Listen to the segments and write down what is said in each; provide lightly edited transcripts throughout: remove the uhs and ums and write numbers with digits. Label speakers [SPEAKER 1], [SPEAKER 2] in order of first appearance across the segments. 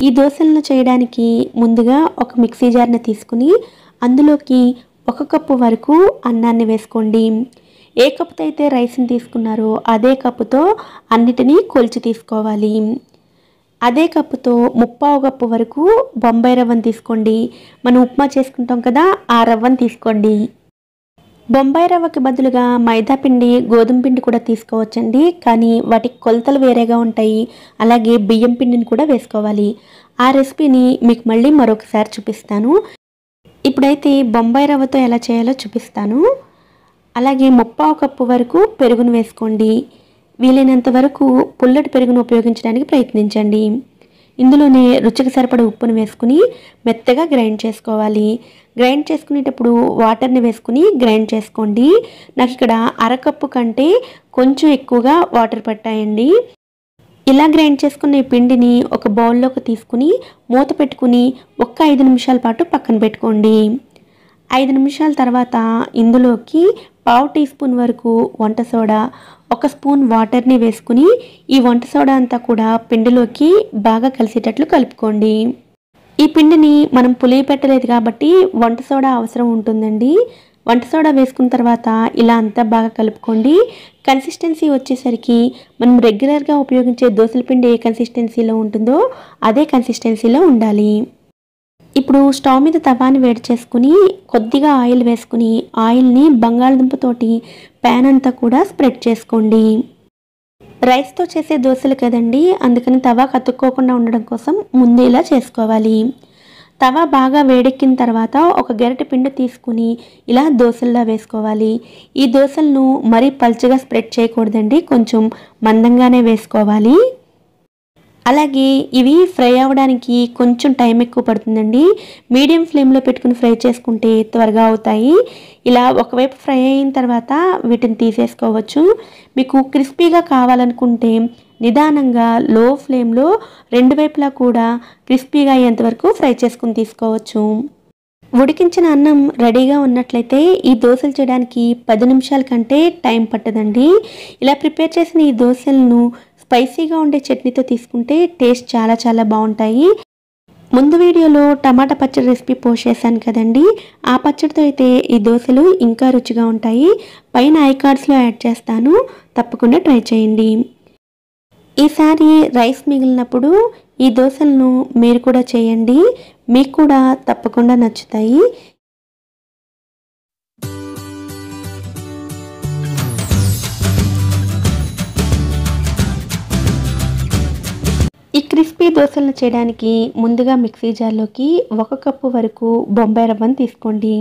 [SPEAKER 1] ఈ దోశలను చేయడానికి ముందుగా ఒక మిక్సీ జార్ని తీసుకుని అందులోకి 1 కప్పు వరకు అన్నాన్ని వేసుకోండి. ఏ కప్పుతో అయితే రైస్ని తీసుకున్నారో అదే కప్పుతో అన్నిటినీ కొలిచి తీసుకోవాలి. అదే కప్పుతో 1/4 కప్పు వరకు బొంబాయి రవ్వను తీసుకోండి. మనం ఉప్మా చేసుకుంటాం కదా, ఆ రవ్వను తీసుకోండి. బొంబాయి రవ్వకి బదులుగా మైదా పిండి, గోధుమ పిండి కూడా తీసుకోవచ్చండి. కానీ వాటికి కొలతలు వేరేగా ఉంటాయి. అలాగే బియ్యం పిండిని కూడా వేసుకోవాలి. ఆ రెసిపీని మీకు మళ్ళీ మరొకసారి చూపిస్తాను. ఇప్పుడైతే బొంబాయి రవ్వతో ఎలా చేయాలో చూపిస్తాను. అలాగే 1/4 కప్పు వరకు పెరుగును వేసుకోండి. వీలైనంత వరకు పుల్లటి పెరుగును ఉపయోగించడానికి ప్రయత్నించండి. ఇందులోనే రుచికి సరిపడ ఉప్పును వేసుకుని మెత్తగా గ్రైండ్ చేసుకోవాలి. గ్రైండ్ చేసుకునేటప్పుడు వాటర్ని వేసుకుని గ్రైండ్ చేసుకోండి. నాకు ఇక్కడ 1/2 కప్పు కంటే కొంచెం ఎక్కువగా వాటర్ పట్టాయండి. ఇలా గ్రైండ్ చేసుకున్న ఈ పిండిని ఒక బౌల్లోకి తీసుకుని మూత పెట్టుకుని 5 నిమిషాల పాటు పక్కన పెట్టుకోండి. 5 నిమిషాల తర్వాత ఇందులోకి 1/2 టీ స్పూన్ వరకు వంట సోడా, 1 స్పూన్ వాటర్ని వేసుకుని ఈ వంట సోడా అంతా కూడా పిండిలోకి బాగా కలిసేటట్లు కలుపుకోండి. ఈ పిండిని మనం పులియపెట్టలేదు కాబట్టి వంట సోడా అవసరం ఉంటుందండి. వంట సోడా వేసుకున్న తర్వాత ఇలా అంతా బాగా కలుపుకోండి. కన్సిస్టెన్సీ వచ్చేసరికి మనం రెగ్యులర్గా ఉపయోగించే దోశల పిండి ఏ కన్సిస్టెన్సీలో ఉంటుందో అదే కన్సిస్టెన్సీలో ఉండాలి. ఇప్పుడు స్టవ్ మీద తవాని వేడి చేసుకుని కొద్దిగా ఆయిల్ వేసుకుని ఆయిల్ని బంగాళదుంపతోటి ప్యాన్ అంతా కూడా స్ప్రెడ్ చేసుకోండి. రైస్తో చేసే దోశలు కదండి, అందుకని తవా కతుక్కోకుండా ఉండడం కోసం ముందు ఇలా చేసుకోవాలి. తవా బాగా వేడెక్కిన తర్వాత ఒక గరిటె పిండి తీసుకుని ఇలా దోశల్లా వేసుకోవాలి. ఈ దోశలను మరీ పల్చగా స్ప్రెడ్ చేయకూడదండి, కొంచెం మందంగానే వేసుకోవాలి. అలాగే ఇవి ఫ్రై అవ్వడానికి కొంచెం టైం ఎక్కువ పడుతుందండి. మీడియం ఫ్లేమ్లో పెట్టుకుని ఫ్రై చేసుకుంటే త్వరగా అవుతాయి. ఇలా ఒకవైపు ఫ్రై అయిన తర్వాత వీటిని తీసేసుకోవచ్చు. మీకు క్రిస్పీగా కావాలనుకుంటే నిదానంగా లో ఫ్లేమ్లో 2 వైపులా కూడా క్రిస్పీగా అయ్యేంతవరకు ఫ్రై చేసుకుని తీసుకోవచ్చు. ఉడికించిన అన్నం రెడీగా ఉన్నట్లయితే ఈ దోశలు చేయడానికి 10 నిమిషాల కంటే టైం పట్టదండి. ఇలా ప్రిపేర్ చేసిన ఈ దోశలను స్పైసీగా ఉండే చట్నీతో తీసుకుంటే టేస్ట్ చాలా చాలా బాగుంటాయి. ముందు వీడియోలో టమాటా పచ్చడి రెసిపీ పోస్ట్ చేశాను కదండి, ఆ పచ్చడితో అయితే ఈ దోశలు ఇంకా రుచిగా ఉంటాయి. పైన ఐకార్డ్స్లో యాడ్ చేస్తాను, తప్పకుండా ట్రై చేయండి. ఈసారి రైస్ మిగిలినప్పుడు ఈ దోశలను మీరు కూడా చేయండి, మీకు కూడా తప్పకుండా నచ్చుతాయి. ఈ క్రిస్పీ దోశలను చేయడానికి ముందుగా మిక్సీ జార్లోకి 1 కప్పు వరకు బొంబాయి రవ్వను తీసుకోండి.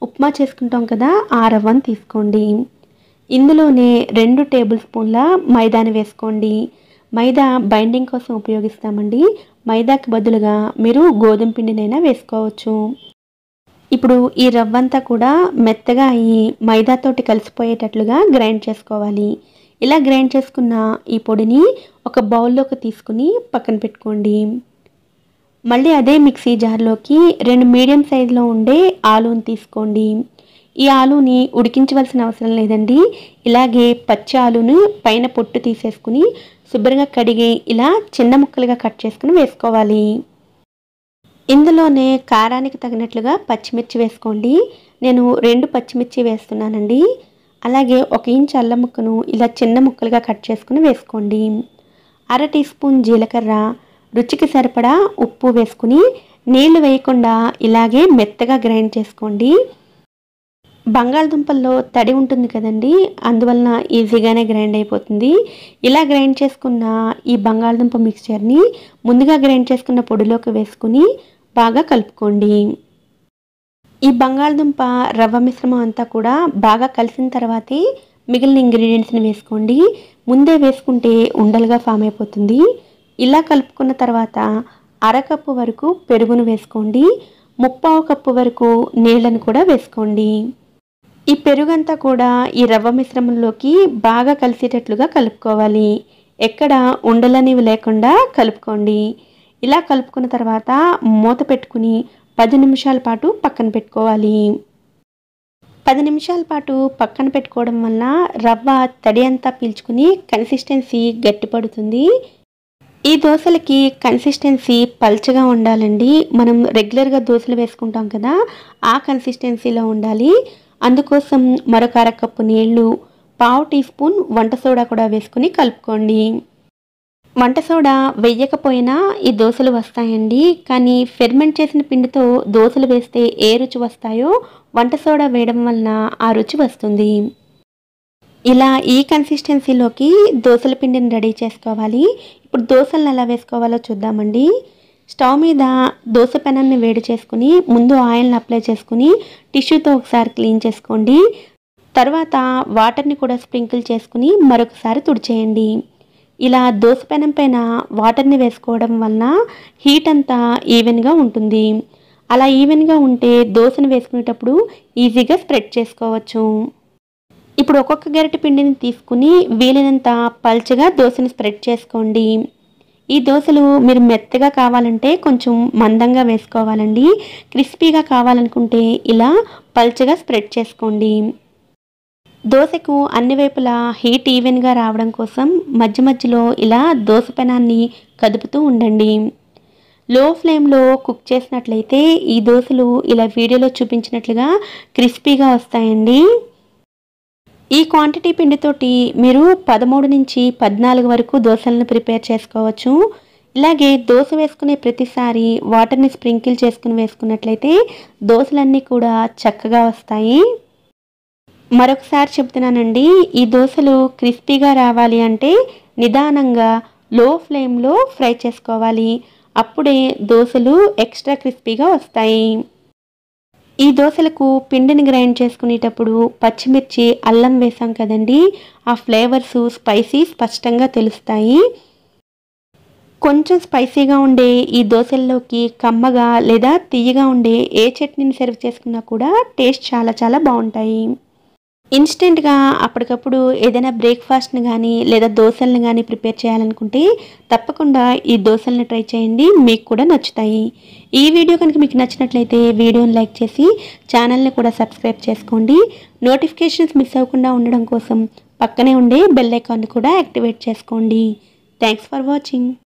[SPEAKER 1] ఉప్మా చేసుకుంటాం కదా, ఆ రవ్వను తీసుకోండి. ఇందులోనే 2 టేబుల్ స్పూన్ల మైదాని వేసుకోండి. మైదా బైండింగ్ కోసం ఉపయోగిస్తామండి. మైదాకి బదులుగా మీరు గోధుమ పిండినైనా వేసుకోవచ్చు. ఇప్పుడు ఈ రవ్వంతా కూడా మెత్తగా అయ్యి మైదాతోటి కలిసిపోయేటట్లుగా గ్రైండ్ చేసుకోవాలి. ఇలా గ్రైండ్ చేసుకున్న ఈ పొడిని ఒక బౌల్లోకి తీసుకుని పక్కన పెట్టుకోండి. మళ్ళీ అదే మిక్సీ జార్లోకి 2 మీడియం సైజులో ఉండే ఆలూని తీసుకోండి. ఈ ఆలూని ఉడికించవలసిన అవసరం లేదండి. ఇలాగే పచ్చి ఆలూని పైన పొట్టు తీసేసుకుని శుభ్రంగా కడిగి ఇలా చిన్న ముక్కలుగా కట్ చేసుకుని వేసుకోవాలి. ఇందులోనే కారానికి తగినట్లుగా పచ్చిమిర్చి వేసుకోండి. నేను 2 పచ్చిమిర్చి వేస్తున్నానండి. అలాగే 1 ఇంచ్ అల్లం ముక్కను ఇలా చిన్న ముక్కలుగా కట్ చేసుకుని వేసుకోండి. 1/2 టీ స్పూన్ జీలకర్ర, రుచికి సరిపడా ఉప్పు వేసుకుని నీళ్లు వేయకుండా ఇలాగే మెత్తగా గ్రైండ్ చేసుకోండి. బంగాళదుంపల్లో తడి ఉంటుంది కదండి, అందువలన ఈజీగానే గ్రైండ్ అయిపోతుంది. ఇలా గ్రైండ్ చేసుకున్న ఈ బంగాళదుంప మిక్స్చర్ని ముందుగా గ్రైండ్ చేసుకున్న పొడిలోకి వేసుకుని బాగా కలుపుకోండి. ఈ బంగాళదుంప రవ్వ మిశ్రమం అంతా కూడా బాగా కలిసిన తర్వాతే మిగిలిన ఇంగ్రీడియంట్స్ని వేసుకోండి. ముందే వేసుకుంటే ఉండలుగా ఫామ్ అయిపోతుంది. ఇలా కలుపుకున్న తర్వాత 1/2 కప్పు వరకు పెరుగును వేసుకోండి. 1/4 కప్పు వరకు నీళ్ళను కూడా వేసుకోండి. ఈ పెరుగంతా కూడా ఈ రవ్వ మిశ్రమంలోకి బాగా కలిసేటట్లుగా కలుపుకోవాలి. ఎక్కడ ఉండలనేవి లేకుండా కలుపుకోండి. ఇలా కలుపుకున్న తర్వాత మూత పెట్టుకుని 10 నిమిషాల పాటు పక్కన పెట్టుకోవాలి. 10 నిమిషాల పాటు పక్కన పెట్టుకోవడం వల్ల రవ్వ తడి అంతా పీల్చుకుని కన్సిస్టెన్సీ గట్టిపడుతుంది. ఈ దోసలకి కన్సిస్టెన్సీ పల్చగా ఉండాలండి. మనం రెగ్యులర్గా దోసలు వేసుకుంటాం కదా, ఆ కన్సిస్టెన్సీలో ఉండాలి. అందుకోసం మరొక అరకప్పు నీళ్లు, పావు టీ స్పూన్ వంట సోడా కూడా వేసుకుని కలుపుకోండి. వంట సోడా వెయ్యకపోయినా ఈ దోసలు వస్తాయండి. కానీ ఫెర్మెంట్ చేసిన పిండితో దోసలు వేస్తే ఏ రుచి వస్తాయో వంట సోడా వేయడం వలన ఆ రుచి వస్తుంది. ఇలా ఈ కన్సిస్టెన్సీలోకి దోసల పిండిని రెడీ చేసుకోవాలి. ఇప్పుడు దోసలను ఎలా వేసుకోవాలో చూద్దామండి. స్టవ్ మీద దోస పెనాన్ని వేడి చేసుకుని ముందు ఆయిల్ని అప్లై చేసుకుని టిష్యూతో ఒకసారి క్లీన్ చేసుకోండి. తర్వాత వాటర్ని కూడా స్ప్రింకిల్ చేసుకుని మరొకసారి తుడిచేయండి. ఇలా దోస పెనం పైన వాటర్ని వేసుకోవడం వలన హీట్ అంతా ఈవెన్గా ఉంటుంది. అలా ఈవెన్గా ఉంటే దోసను వేసుకునేటప్పుడు ఈజీగా స్ప్రెడ్ చేసుకోవచ్చు. ఇప్పుడు ఒక్కొక్క గరిటె పిండిని తీసుకుని వీలైనంత పల్చగా దోసని స్ప్రెడ్ చేసుకోండి. ఈ దోసలు మీరు మెత్తగా కావాలంటే కొంచెం మందంగా వేసుకోవాలండి. క్రిస్పీగా కావాలనుకుంటే ఇలా పల్చగా స్ప్రెడ్ చేసుకోండి. దోసకు అన్ని వైపులా హీట్ ఈవెన్గా రావడం కోసం మధ్య మధ్యలో ఇలా దోస పెనాన్ని కదుపుతూ ఉండండి. లో ఫ్లేమ్లో కుక్ చేసినట్లయితే ఈ దోసలు ఇలా వీడియోలో చూపించినట్లుగా క్రిస్పీగా వస్తాయండి. ఈ క్వాంటిటీ పిండితోటి మీరు 13 నుంచి 14 వరకు దోసలను ప్రిపేర్ చేసుకోవచ్చు. ఇలాగే దోస వేసుకునే ప్రతిసారి వాటర్ని స్ప్రింకిల్ చేసుకుని వేసుకున్నట్లయితే దోసలన్నీ కూడా చక్కగా వస్తాయి. మరొకసారి చెప్తున్నానండి, ఈ దోసలు క్రిస్పీగా రావాలి అంటే నిదానంగా లో ఫ్లేమ్లో ఫ్రై చేసుకోవాలి. అప్పుడే దోసలు ఎక్స్ట్రా క్రిస్పీగా వస్తాయి. ఈ దోసలకు పిండిని గ్రైండ్ చేసుకునేటప్పుడు పచ్చిమిర్చి, అల్లం వేసాం కదండి, ఆ ఫ్లేవర్స్ స్పైసీ స్పష్టంగా తెలుస్తాయి. కొంచెం స్పైసీగా ఉండే ఈ దోసల్లోకి కమ్మగా లేదా తియ్యగా ఉండే ఏ చట్నీని సర్వ్ చేసుకున్నా కూడా టేస్ట్ చాలా చాలా బాగుంటాయి. ఇన్స్టెంట్గా అప్పటికప్పుడు ఏదైనా బ్రేక్ఫాస్ట్ని కానీ లేదా దోసలను కానీ ప్రిపేర్ చేయాలనుకుంటే తప్పకుండా ఈ దోసలను ట్రై చేయండి, మీకు కూడా నచ్చుతాయి. ఈ వీడియో కనుక మీకు నచ్చినట్లయితే వీడియోని లైక్ చేసి ఛానల్ని కూడా సబ్స్క్రైబ్ చేసుకోండి. నోటిఫికేషన్స్ మిస్ అవ్వకుండా ఉండడం కోసం పక్కనే ఉండే బెల్ ఐకాన్ని కూడా యాక్టివేట్ చేసుకోండి. Thanks for watching.